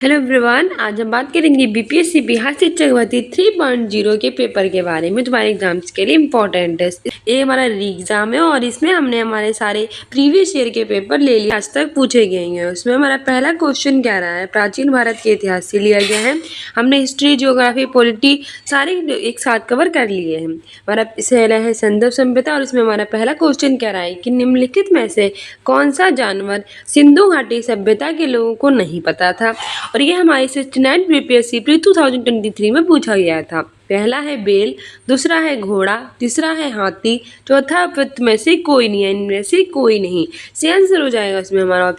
Hello everyone, आज हम बात करेंगे बीपीएससी बिहार शिक्षक भर्ती 3.0 के पेपर के बारे में। तुम्हारे एग्जाम्स के लिए इम्पोर्टेंट है। ये हमारा री एग्जाम है और इसमें हमने हमारे सारे प्रीवियस ईयर के पेपर ले लिए, आज तक पूछे गए हैं। उसमें हमारा पहला क्वेश्चन क्या रहा है, प्राचीन भारत के इतिहास से लिया गया है। हमने हिस्ट्री, ज्योग्राफी, पॉलिटी सारे एक साथ कवर कर लिए हैं। हमारा पहला है संदर्भ सभ्यता और इसमें हमारा पहला क्वेश्चन क्या रहा है कि निम्नलिखित में से कौन सा जानवर सिंधु घाटी सभ्यता के लोगों को नहीं पता था। और ये हमारे 69 बीपीएससी प्री 2023 में पूछा गया था। पहला है बेल, दूसरा है घोड़ा, तीसरा है हाथी, चौथा उपयुक्त में से कोई नहीं है, इनमें से कोई नहीं। से आंसर हो जाएगा इसमें हमारा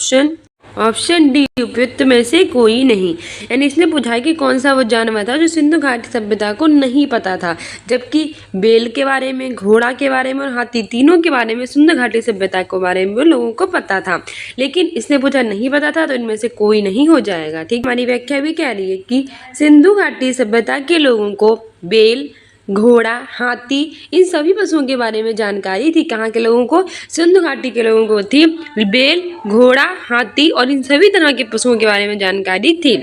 ऑप्शन डी, उपयुक्त में से कोई नहीं। यानी इसने पूछा है कि कौन सा वो जानवर था जो सिंधु घाटी सभ्यता को नहीं पता था, जबकि बेल के बारे में, घोड़ा के बारे में और हाथी तीनों के बारे में सिंधु घाटी सभ्यता के बारे में लोगों को पता था। लेकिन इसने पूछा नहीं पता था, तो इनमें से कोई नहीं हो जाएगा। ठीक, हमारी व्याख्या भी कह रही है कि सिंधु घाटी सभ्यता के लोगों को बेल, घोड़ा, हाथी इन सभी पशुओं के बारे में जानकारी थी। कहाँ के लोगों को? सिंधु घाटी के लोगों को थी बेल, घोड़ा, हाथी और इन सभी तरह के पशुओं के बारे में जानकारी थी।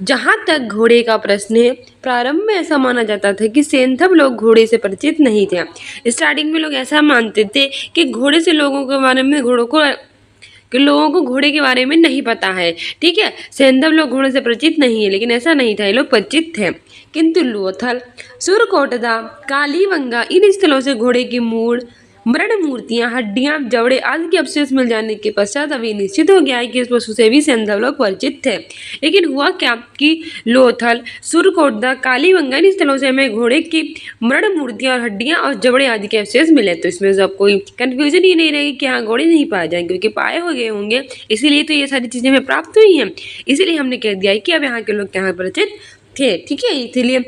जहाँ तक घोड़े का प्रश्न है, प्रारंभ में ऐसा माना जाता था कि सेंथव लोग घोड़े से परिचित नहीं थे। स्टार्टिंग में लोग ऐसा मानते थे कि घोड़े से लोगों के बारे में लोगों को घोड़े के बारे में नहीं पता है। ठीक है, सेंधव लोग घोड़े से परिचित नहीं है, लेकिन ऐसा नहीं था, ये लोग परिचित थे। किंतु लोथल, सुरकोटदा, कालीबंगा इन स्थलों से घोड़े की मूड़, मृण मूर्तियां, हड्डियां, जबड़े आदि के अवशेष मिल जाने के पश्चात अभी निश्चित हो गया है कि इस पशु से भी सेंधव लोग परिचित थे। लेकिन हुआ क्या कि लोथल, सुरकोटदा, कालीबंगा इन स्थलों से हमें घोड़े की मृण मूर्तियां और हड्डियां और जबड़े आदि के अवशेष मिले। तो इसमें सब कोई कंफ्यूजन ही नहीं रहेगी कि हाँ घोड़े नहीं पाए जाएंगे, क्योंकि पाए हो गए होंगे, इसीलिए तो ये सारी चीजें हमें प्राप्त हुई हैं। इसीलिए हमने कह दिया है कि अब यहाँ के लोग यहाँ परिचित थे। ठीक है, इसीलिए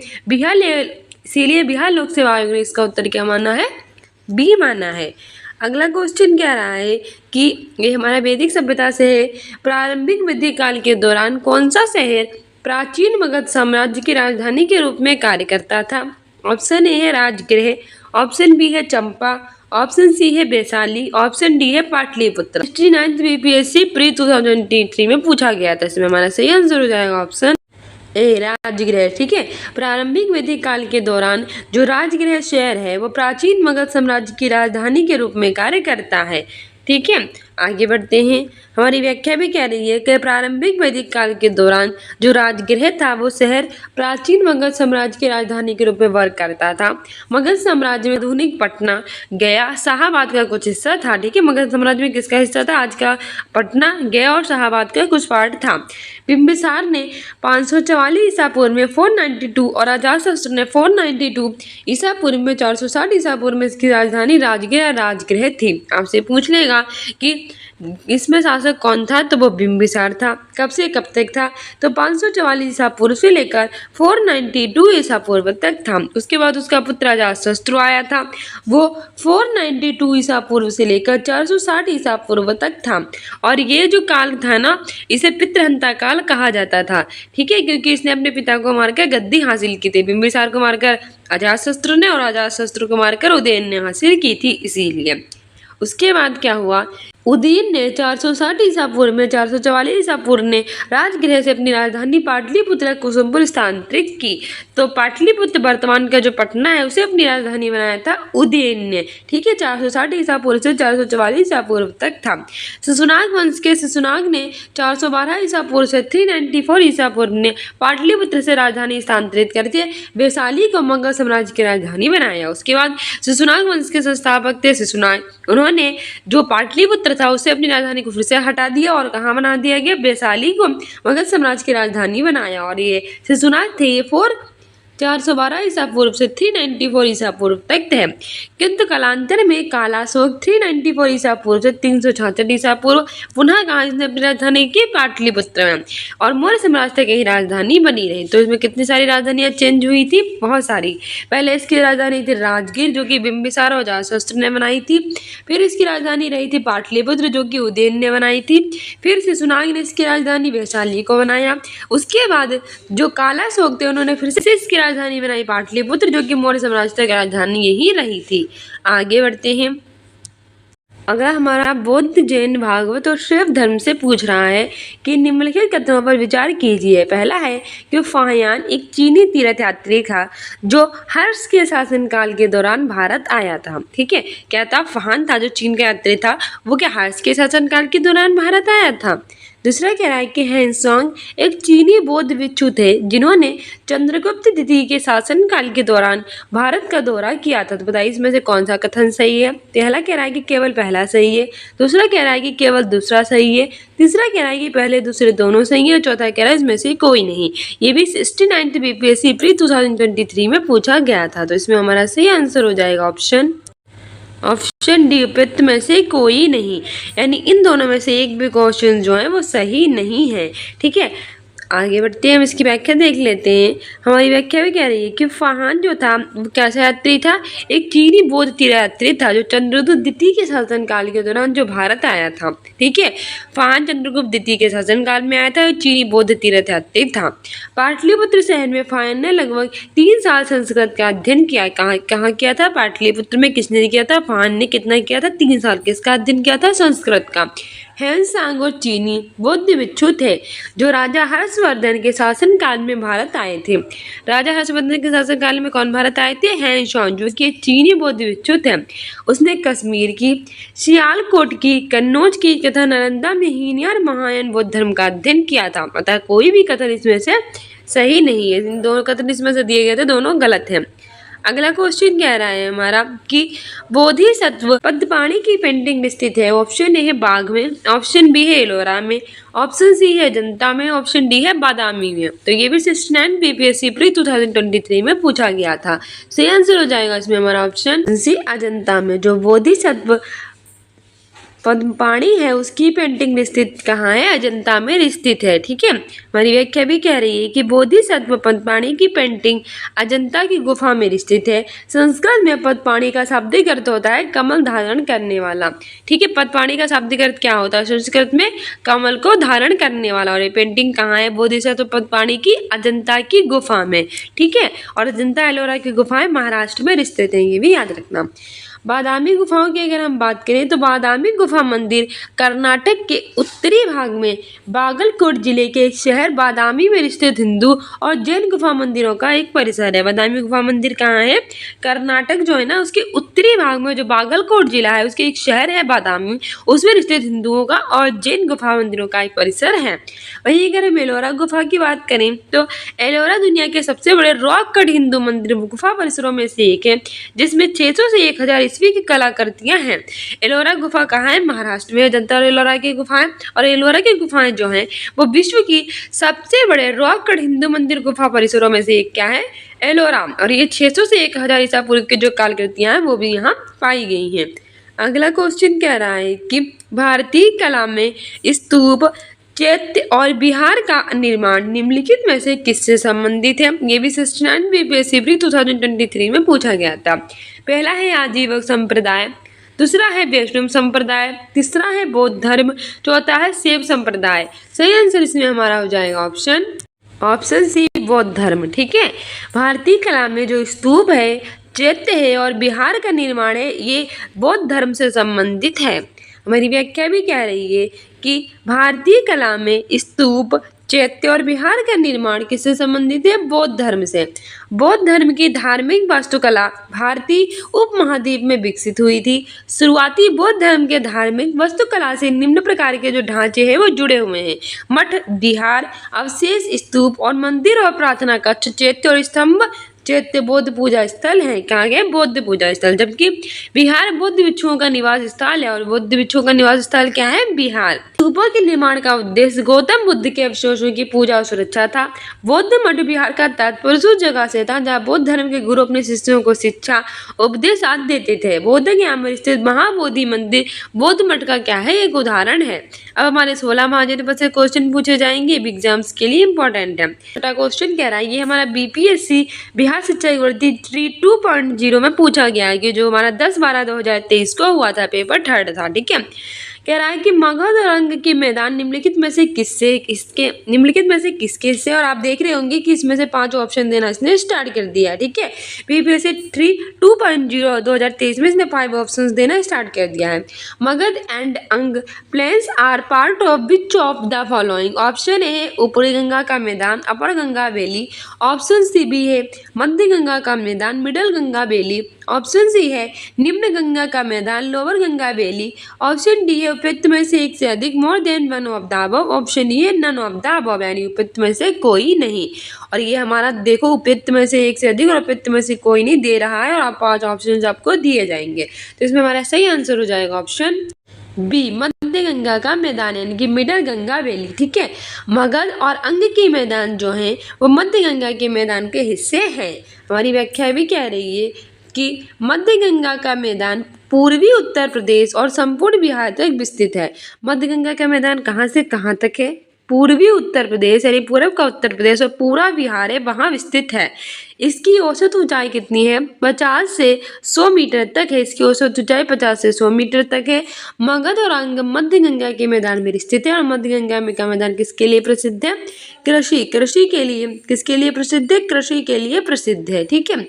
बिहार लोक सेवा आयोग ने इसका उत्तर क्या माना है? बी माना है। अगला क्वेश्चन क्या रहा है कि ये हमारा वैदिक सभ्यता से है। प्रारंभिक वैदिक काल के दौरान कौन सा शहर प्राचीन मगध साम्राज्य की राजधानी के रूप में कार्य करता था? ऑप्शन ए है राजगृह, ऑप्शन बी है चंपा, ऑप्शन सी है वैशाली, ऑप्शन डी है पाटलिपुत्र। 69 बीपीएससी प्री 2023 में पूछा गया था। इसमें हमारा सही आंसर हो जाएगा ऑप्शन ए राजगृह। ठीक है, प्रारंभिक वैदिक काल के दौरान जो राजगृह शहर है वो प्राचीन मगध साम्राज्य की राजधानी के रूप में कार्य करता है। ठीक है, आगे बढ़ते हैं। हमारी व्याख्या भी कह रही है कि प्रारंभिक वैदिक काल के दौरान जो राजगृह था वो शहर प्राचीन मगध साम्राज्य की राजधानी के रूप में वर्क करता था। मगध साम्राज्य में आधुनिक पटना, गया, शाहाबाद का कुछ हिस्सा था। ठीक है, मगध साम्राज्य में किसका हिस्सा था? आज का पटना, गया और शाहाबाद का कुछ पार्ट था। बिंबिसार ने 544 ईसा पूर्व में 492 और अजातशत्रु ने 492 ईसा पूर्व में 460 ईसा पूर्व में इसकी राजधानी राजगृह थी। आपसे पूछ लेगा कि इसमें शासक कौन था, तो वो बिंबिसार था। कब से कब तक था? तो 544 ईसा पूर्व से लेकर 492 ईसा पूर्व तक था। उसके बाद उसका पुत्र अजातशत्रु आया था, वो 492 ईसा पूर्व से लेकर 460 ईसा पूर्व तक था। और ये जो काल था ना, इसे पितृहंता काल कहा जाता था। ठीक है, क्योंकि इसने अपने पिता को मारकर गद्दी हासिल की थी। बिंबिसार को मारकर अजातशत्रु ने और अजातशत्रु को मारकर उदयन ने हासिल की थी, इसीलिए। उसके बाद क्या हुआ? उदयन ने 460 ईसा पूर्व में 444 ईसा पूर्व ने राजगृह से अपनी राजधानी पाटलिपुत्र कुसुमपुर स्थानांतरित की। तो पाटलिपुत्र वर्तमान का जो पटना है उसे अपनी राजधानी बनाया था उदयन ने। ठीक है, 460 ईसा पूर्व से 444 ईसा पूर्व तक था। शिशुनाग वंश के शिशुनाग ने 412 ईसा पूर्व से 394 ईसा पूर्व ने पाटलिपुत्र से राजधानी स्थानांतरित करके वैशाली को मगध साम्राज्य की राजधानी बनाया। उसके बाद शिशुनाग वंश के संस्थापक थे शिशुनाग, उन्होंने जो पाटलिपुत्र था उसे अपनी राजधानी को फिर से हटा दिया और कहाँ बना दिया गया? वैशाली को मगध साम्राज्य की राजधानी बनाया। और ये शिशुनाग थे, ये 412 ईसा पूर्व से 394 ईसा पूर्व तक थे। किंतु कालांतर में कालाशोक 394 ईसा पूर्व से 366 ईसा पूर्व पुनः कहा इसने अपनी राजधानी की? पाटलिपुत्र में। और मौर्य साम्राज्य तक यही राजधानी बनी रही। तो इसमें कितनी सारी राजधानियां चेंज हुई थी? बहुत सारी। पहले इसकी राजधानी थी राजगीर, जो कि बिंबिसार और अजातशत्रु ने बनाई थी। फिर इसकी राजधानी रही थी पाटलिपुत्र, जो कि उदयन ने बनाई थी। फिर शिशुनाग ने इसकी राजधानी वैशाली को बनाया। उसके बाद जो कालाशोक थे उन्होंने फिर से इसकी राजधानी बनाई पाटलिपुत्र, जो कि मौर्य साम्राज्य की राजधानी यही रही थी। आगे बढ़ते हैं। अगला हमारा बौद्ध, जैन, भागवत और शैव धर्म से पूछ रहा है कि निम्नलिखित कथनों पर विचार कीजिए। पहला है कि फाहियान एक चीनी तीर्थयात्री था जो हर्ष के शासनकाल के दौरान भारत आया था। ठीक है, क्या था? फाहियान था जो चीन का यात्री था, वो क्या हर्ष के शासनकाल के दौरान भारत आया था? दूसरा कह रहा है कि हेनसोंग एक चीनी बौद्ध भिक्षु थे जिन्होंने चंद्रगुप्त द्वितीय के शासनकाल के दौरान भारत का दौरा किया था। तो बताइए इसमें से कौन सा कथन सही है? पहला कह रहा है कि केवल पहला सही है, दूसरा कह रहा है कि केवल दूसरा सही है, तीसरा कह रहा है कि पहले दूसरे दोनों सही है, और चौथा कह रहा है इसमें से कोई नहीं। ये भी 69th बीपीएससी प्री 2023 में पूछा गया था। तो इसमें हमारा सही आंसर हो जाएगा ऑप्शन डी, उपयुक्त में से कोई नहीं, यानी इन दोनों में से एक भी क्वेश्चन जो है वो सही नहीं है। ठीक है, आगे बढ़ते हैं, हम इसकी व्याख्या देख लेते हैं। हमारी व्याख्या भी कह रही है कि फाहियान जो था वो कैसा यात्री था? एक चीनी बौद्ध तीर्थयात्री था जो चंद्रगुप्त द्वितीय के शासनकाल के दौरान जो भारत आया था। ठीक है, फाहियान चंद्रगुप्त द्वितीय के शासनकाल में आया था, एक चीनी बौद्ध तीर्थयात्री था। पाटलिपुत्र शहर में फाहियान ने लगभग 3 साल संस्कृत का अध्ययन किया। कहाँ किया था? पाटलिपुत्र में। किसने किया था? फाहियान ने। कितना किया था? 3 साल। किसका अध्ययन किया था? संस्कृत का। हेनसांग और चीनी बौद्ध भिक्षु थे जो राजा हर्षवर्धन के शासनकाल में भारत आए थे। राजा हर्षवर्धन के शासनकाल में कौन भारत आए थे? हेनसांग, जो कि चीनी बौद्ध भिक्षु थे। उसने कश्मीर की, सियालकोट की, कन्नौज की तथा नालंदा में हीनयान और महायान बौद्ध धर्म का अध्ययन किया था। अतः कोई भी कथन इसमें से सही नहीं है। इन दोनों कथन इसमें से दिए गए थे, दोनों गलत हैं। अगला क्वेश्चन कह रहा है हमारा कि बोधिसत्व पद्मपाणि की पेंटिंग स्थित है। ऑप्शन ए है बाग में, ऑप्शन बी है एलोरा में, ऑप्शन सी है अजंता में, ऑप्शन डी है बादामी में। तो ये भी 69 बीपीएससी प्री 2023 में पूछा गया था। सही आंसर हो जाएगा इसमें हमारा ऑप्शन सी, अजंता में। जो बोधिसत्व पद्मपाणि है उसकी पेंटिंग स्थित कहाँ है? अजंता में स्थित है। ठीक है, हमारी व्याख्या भी कह रही है कि बोधिसत्व पद्मपाणि की पेंटिंग अजंता की गुफा में स्थित है। संस्कृत में पद्मपाणि का शाब्दिक अर्थ होता है कमल धारण करने वाला। ठीक है, पद्मपाणि का शाब्दिक अर्थ क्या होता है संस्कृत में? कमल को धारण करने वाला। और ये पेंटिंग कहाँ है बोधिसत्व पद्मपाणि की? अजंता की गुफा में। ठीक है, और अजंता एलोरा की गुफाएं महाराष्ट्र में स्थित है, ये भी याद रखना। बादामी गुफाओं की अगर हम बात करें तो बादामी गुफा मंदिर कर्नाटक के उत्तरी भाग में बागलकोट जिले के एक शहर बादामी में स्थित हिंदू और जैन गुफा मंदिरों का एक परिसर है। बादामी गुफा मंदिर कहाँ है? कर्नाटक जो है ना उसके उत्तरी भाग में जो बागलकोट जिला है उसके एक शहर है बादामी, उसमें स्थित हिंदुओं का और जैन गुफा मंदिरों का एक परिसर है। वहीं अगर हम एलोरा गुफा की बात करें तो एलोरा दुनिया के सबसे बड़े रॉक कट हिंदू मंदिर गुफा परिसरों में से एक है जिसमें 600 से 1000 ईस्वी की कलाकृतियां हैं। एलोरा गुफा कहाँ है? महाराष्ट्र में। अजंता और एलोरा की गुफाएं, और एलोरा की गुफाएं जो हैं वो विश्व की सबसे बड़े रॉक कट हिंदू मंदिर गुफा परिसरों में से एक क्या है? एलोरा। और ये 600 से 1000 ईसा पूर्व की जो कलाकृतियां हैं वो भी यहाँ पाई गई हैं। अगला क्वेश्चन कह रहा है कि भारतीय कला में स्तूप, चैत्य और विहार का निर्माण निम्नलिखित में से किससे संबंधित है? ये भी 69 बीपीएससी प्री 2023 में पूछा गया था। पहला है आजीवक संप्रदाय, दूसरा है वैष्णव संप्रदाय, तीसरा है बौद्ध धर्म, चौथा है शैव संप्रदाय। सही आंसर इसमें हमारा हो जाएगा ऑप्शन सी, बौद्ध धर्म। ठीक है, भारतीय कला में जो स्तूप है, चैत्य है और विहार का निर्माण है ये बौद्ध धर्म से संबंधित है। हमारी व्याख्या भी कह रही है कि भारतीय कला में स्तूप, चैत्य और विहार का निर्माण किससे संबंधित है? बौद्ध धर्म से। बौद्ध धर्म की धार्मिक वास्तुकला भारतीय उपमहाद्वीप में विकसित हुई थी। शुरुआती बौद्ध धर्म के धार्मिक वास्तुकला से निम्न प्रकार के जो ढांचे हैं वो जुड़े हुए हैं: मठ, विहार, अवशेष, स्तूप और मंदिर और प्रार्थना कक्ष, चैत्य और स्तंभ। चैत्य बौद्ध पूजा स्थल है, कहाँ गए? बौद्ध पूजा स्थल। जबकि विहार बौद्ध भिक्षुओं का निवास स्थल है, और बौद्ध भिक्षुओं का निवास स्थल क्या है? विहार। स्तूपों के निर्माण का उद्देश्य गौतम बुद्ध के अवशेषों की पूजा और सुरक्षा था। बौद्ध मठ विहार का तात्पर्य उस जगह से था जहाँ बौद्ध धर्म के गुरु अपने शिष्यों को शिक्षा, उपदेश आदि देते थे। बौद्ध गया में स्थित महाबोधि मंदिर बौद्ध मठ का क्या है? एक उदाहरण है। अब हमारे 16 महाजन से क्वेश्चन पूछे जाएंगे, एग्जाम्स के लिए इंपॉर्टेंट है। छोटा क्वेश्चन कह रहा है ये हमारा बीपीएससी बिहार शिक्षा भर्ती 2.0 में पूछा गया है कि जो हमारा 10/12/2023 को हुआ था, पेपर 3rd था। ठीक है, कह रहा है कि मगध और अंग के मैदान निम्नलिखित में से किसके से, और आप देख रहे होंगे कि इसमें से 5 ऑप्शन देना इसने स्टार्ट कर दिया, ठीक है। बीपीएससी 2.0 2023 में इसने 5 ऑप्शंस देना स्टार्ट कर दिया है। Magadh and Anga plains are part of which of the following. Option A है ऊपरी गंगा का मैदान, upper Ganga valley. Option C B है मध्य गंगा का मैदान, middle Ganga valley. Option C है निम्न गंगा का मैदान, lower Ganga valley. Option D है उपयुक्त में से एक से अधिक, more than one of the above. Option E है नन ऑफ द अबव, यानी उपयुक्त में से कोई नहीं। और ये हमारा देखो उपयुक्त में से एक से अधिक और उपयुक्त में से कोई नहीं दे रहा है, और आप 5 ऑप्शन आपको दिए जाएंगे। तो इसमें हमारा सही आंसर हो जाएगा ऑप्शन बी, मध्य गंगा का मैदान, यानी कि मिडल गंगा वैली, ठीक है। मगध और अंग के मैदान जो हैं वो मध्य गंगा के मैदान के हिस्से हैं। हमारी व्याख्या भी कह रही है कि मध्य गंगा का मैदान पूर्वी उत्तर प्रदेश और संपूर्ण बिहार तक विस्तृत है। मध्य गंगा का मैदान कहाँ से कहाँ तक है? पूर्वी उत्तर प्रदेश, यानी पूर्व का उत्तर प्रदेश और पूरा बिहार है, वहाँ विस्तृत है। इसकी औसत ऊंचाई कितनी है? 50 से 100 मीटर तक है। इसकी औसत ऊंचाई 50 से 100 मीटर तक है। मगध और अंग मध्य गंगा के मैदान में स्थित है, और मध्य गंगा में का मैदान किसके लिए प्रसिद्ध है? कृषि के लिए। किसके लिए प्रसिद्ध है? कृषि के लिए प्रसिद्ध है, ठीक है।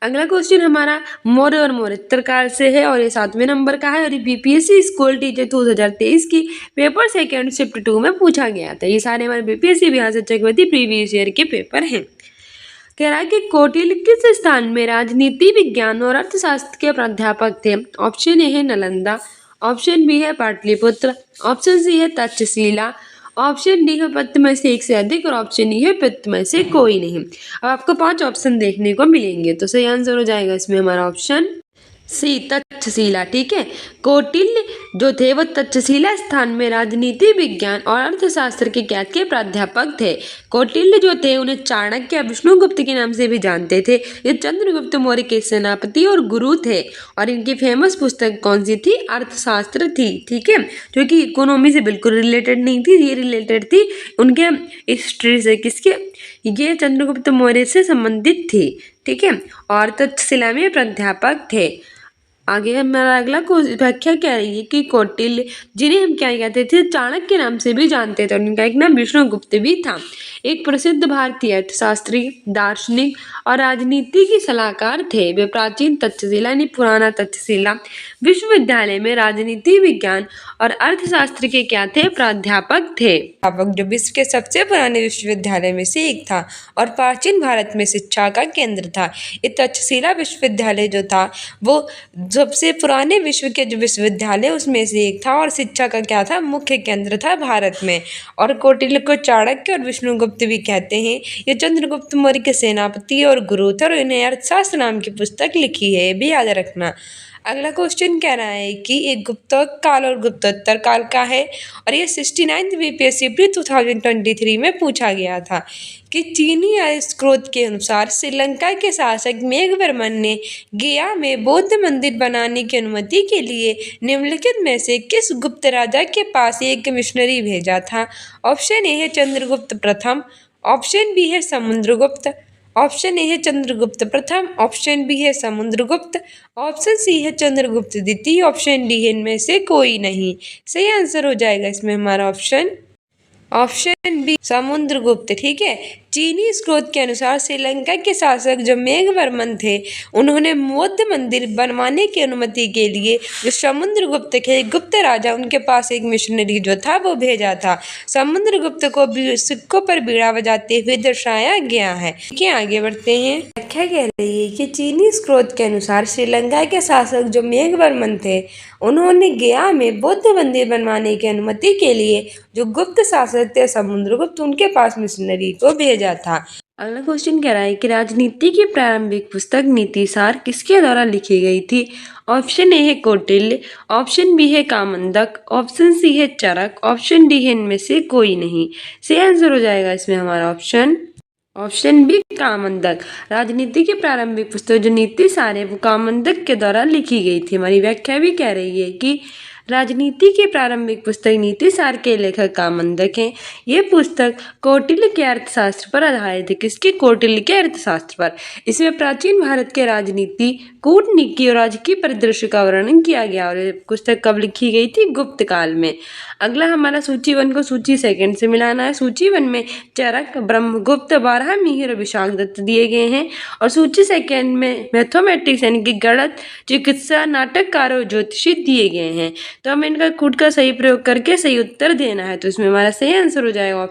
अगला क्वेश्चन हमारा मौर्य और मौर्योत्तर काल से है, और ये 7वें नंबर का है, और ये बीपीएससी स्कूल टीचर 2023 की पेपर सेकेंड शिफ्ट 2 में पूछा गया था। ये सारे हमारे बीपीएससी बिहार से चक्रवर्ती प्रीवियस ईयर के पेपर हैं। कह रहा है कि कौटिल्य किस स्थान में राजनीति विज्ञान और अर्थशास्त्र के प्राध्यापक थे? ऑप्शन ए है नालंदा, ऑप्शन बी है पाटलिपुत्र, ऑप्शन सी है तक्षशिला, ऑप्शन डी है उपयुक्त में से एक से अधिक, और ऑप्शन ई है उपयुक्त में से कोई नहीं। अब आपको 5 ऑप्शन देखने को मिलेंगे, तो सही आंसर हो जाएगा इसमें हमारा ऑप्शन सी, तक्षशिला, ठीक है। कौटिल्य जो थे वो तक्षशिला स्थान में राजनीति विज्ञान और अर्थशास्त्र के ज्ञात के प्राध्यापक थे। कौटिल्य जो थे उन्हें चाणक्य या विष्णुगुप्त के नाम से भी जानते थे। ये चंद्रगुप्त मौर्य के सेनापति और गुरु थे, और इनकी फेमस पुस्तक कौन सी थी? अर्थशास्त्र थी, ठीक है, जो कि इकोनॉमी से बिल्कुल रिलेटेड नहीं थी, ये रिलेटेड थी उनके हिस्ट्री से। किसके? ये चंद्रगुप्त मौर्य से संबंधित थी, ठीक है, और तक्षशिला में प्राध्यापक थे। आगे हमारा अगला व्याख्या क्या रही है कि कौटिल्य, जिन्हें हम क्या कहते थे? चाणक्य के नाम से भी जानते थे, और उनका एक नाम विष्णुगुप्त भी था। एक प्रसिद्ध भारतीय अर्थशास्त्री, दार्शनिक और राजनीति के सलाहकार थे। वे प्राचीन तक्षशिला यानी पुराना तक्षशिला विश्वविद्यालय में राजनीति विज्ञान और अर्थशास्त्र के क्या थे? प्राध्यापक थे। प्राध्यापक जो विश्व के सबसे पुराने विश्वविद्यालय में से एक था और प्राचीन भारत में शिक्षा का केंद्र था। ये तक्षशिला विश्वविद्यालय जो था वो सबसे पुराने विश्व के जो विश्वविद्यालय उसमें से एक था, और शिक्षा का क्या था? मुख्य केंद्र था भारत में। और कौटिल्य को चाणक्य और विष्णुगुप्त भी कहते हैं। ये चंद्रगुप्त मौर्य के सेनापति और गुरु थे, और इन्हें अर्थशास्त्र नाम की पुस्तक लिखी है, ये भी याद रखना। अगला क्वेश्चन कह रहा है कि एक गुप्तोत्तर काल और गुप्तोत्तर काल का है, और ये 69th बीपीएससी प्री 2023 में पूछा गया था कि चीनी आर्य स्रोत के अनुसार श्रीलंका के शासक मेघवर्मन ने गया में बौद्ध मंदिर बनाने की अनुमति के लिए निम्नलिखित में से किस गुप्त राजा के पास एक मिशनरी भेजा था? ऑप्शन ए है चंद्रगुप्त प्रथम, ऑप्शन बी है समुद्रगुप्त, ऑप्शन ए है चंद्रगुप्त प्रथम, ऑप्शन बी है समुद्रगुप्त, ऑप्शन सी है चंद्रगुप्त द्वितीय, ऑप्शन डी है इनमें से कोई नहीं। सही आंसर हो जाएगा इसमें हमारा ऑप्शन बी समुद्रगुप्त, ठीक है। चीनी स्रोत के अनुसार श्रीलंका के शासक जो मेघवर्मन थे उन्होंने बौद्ध मंदिर बनवाने की अनुमति के लिए जो समुद्रगुप्त थे गुप्त राजा, उनके पास एक मिशनरी जो था वो भेजा था। समुद्रगुप्त को सिक्कों पर बीड़ा बजाते हुए दर्शाया गया है। ठीक है, आगे बढ़ते हैं। व्याख्या कह रही है कि चीनी स्रोत के अनुसार श्रीलंका के शासक जो मेघवर्मन थे उन्होंने गया में बौद्ध मंदिर बनवाने की अनुमति के लिए जो गुप्त शासक थे समुद्रगुप्त, उनके पास मिशनरी को भेजा था। अगला क्वेश्चन कह रहा है कि राजनीति की प्रारंभिक पुस्तक नीतिसार किसके द्वारा लिखी गई थी? ऑप्शन ए है कौटिल्य, ऑप्शन बी है कामंदक, ऑप्शन सी है चरक, ऑप्शन डी है इनमें से कोई नहीं। सही आंसर हो जाएगा इसमें हमारा ऑप्शन बी कामंदक। राजनीति की प्रारंभिक पुस्तक जो नीतिसार है वो कामंदक के द्वारा लिखी गई थी। हमारी व्याख्या भी कह रही है कि राजनीति की प्रारंभिक पुस्तक नीति सार के लेखक कामंदक हैं। ये पुस्तक कौटिल्य के अर्थशास्त्र पर आधारित है। किसके? कौटिल्य के अर्थशास्त्र पर। इसमें प्राचीन भारत के राजनीति, कूटनीति और राजकीय परिदृश्य का वर्णन किया गया और ये पुस्तक कब लिखी गई थी? गुप्त काल में। अगला हमारा सूची 1 को सूची 2 से मिलाना है। सूची 1 में चरक, ब्रह्मगुप्त, बारहमीर और विशाखदत्त दिए गए हैं और सूची 2 में मैथमेटिक्स यानी कि गणित, चिकित्सा, नाटककार और ज्योतिषी दिए गए हैं। तो हमें इनका खुद का सही प्रयोग करके सही उत्तर देना है। तो इसमें हमारा सही आंसर हो जाएगा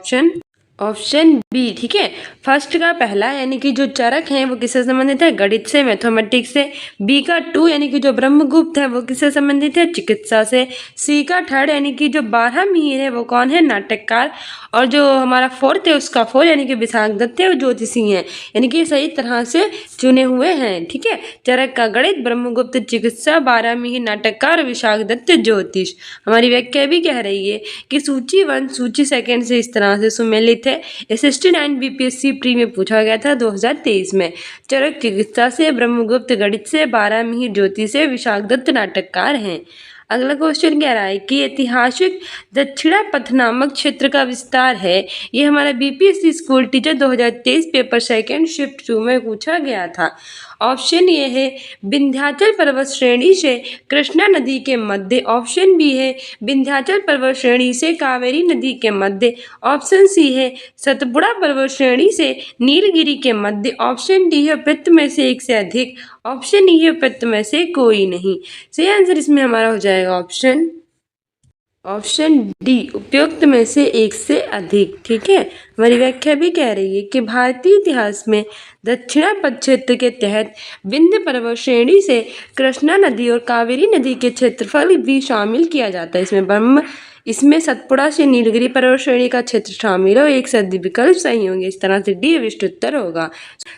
ऑप्शन बी। ठीक है, फर्स्ट का पहला यानी कि जो चरक है वो किससे संबंधित है? गणित से, मैथमेटिक्स से। बी का 2 यानी कि जो ब्रह्मगुप्त है वो किससे संबंधित है? चिकित्सा से। सी का 3 यानी कि जो बारहमीर है वो कौन है? नाटककार। और जो हमारा 4th है उसका 4 यानी कि विशाखदत्त है वो ज्योतिषी हैं, यानी कि सही तरह से चुने हुए हैं। ठीक है, चरक का गणित, ब्रह्मगुप्त चिकित्सा, बारहमीर नाटककार, विशाखदत्त ज्योतिष। हमारी व्याख्या भी कह रही है कि सूची 1 सूची 2 से इस तरह से सुमेलित है। SST9 BPSC प्री में पूछा गया था 2023 में। चरक चिकित्सा से, ब्रह्मगुप्त गणित से, बारहमीर ज्योतिष से, विशाखदत्त नाटककार हैं। अगला क्वेश्चन कह रहा है कि ऐतिहासिक दक्षिणा पथ नामक क्षेत्र का विस्तार है। ये हमारा BPSC school teacher 2023 paper 2 shift 2 में पूछा गया था। ऑप्शन ए है विंध्याचल पर्वत श्रेणी से कृष्णा नदी के मध्य। ऑप्शन बी है विंध्याचल पर्वत श्रेणी से कावेरी नदी के मध्य। ऑप्शन सी है सतपुड़ा पर्वत श्रेणी से नीलगिरी के मध्य। ऑप्शन डी है उपयुक्त में से एक से अधिक। ऑप्शन ई है उपयुक्त में से कोई नहीं। सही आंसर इसमें हमारा हो जाएगा ऑप्शन डी, उपयुक्त में से एक से अधिक। ठीक है, हमारी व्याख्या भी कह रही है कि भारतीय इतिहास में दक्षिणा पथ क्षेत्र के तहत विंध्य पर्वत श्रेणी से कृष्णा नदी और कावेरी नदी के क्षेत्रफल भी शामिल किया जाता है। इसमें सतपुड़ा से नीलगिरी पर्वत श्रेणी का क्षेत्र शामिल हो। एक सदी विकल्प सही होंगे। इस तरह से डी अभिष्ट उत्तर होगा।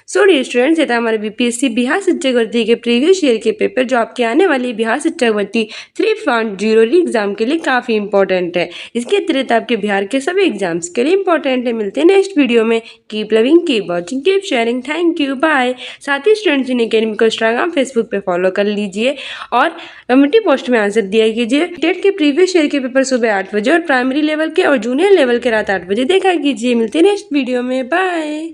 सो डियर स्टूडेंट्स, ये था हमारे BPSC बिहार शिक्षक भर्ती के प्रीवियस ईयर के पेपर जो आपके आने वाली बिहार शिक्षक भर्ती 3.0 एग्जाम के लिए काफ़ी इंपॉर्टेंट है। इसके अतिरिक्त आपके बिहार के सभी एग्जाम्स के लिए इंपॉर्टेंट है। मिलते हैं नेक्स्ट वीडियो में। Keep loving, keep watching, keep sharing. Thank you, bye. साथ ही स्टूडेंट्स इन अकेडमी को इंस्टाग्राम, फेसबुक पे फॉलो कर लीजिए और कम्युनिटी पोस्ट में आंसर दिया कीजिए। टेट के प्रीवियस ईयर के पेपर सुबह 8 बजे और प्राइमरी लेवल के और जूनियर लेवल के रात 8 बजे देखा कीजिए। मिलते हैं नेक्स्ट वीडियो में, बाय।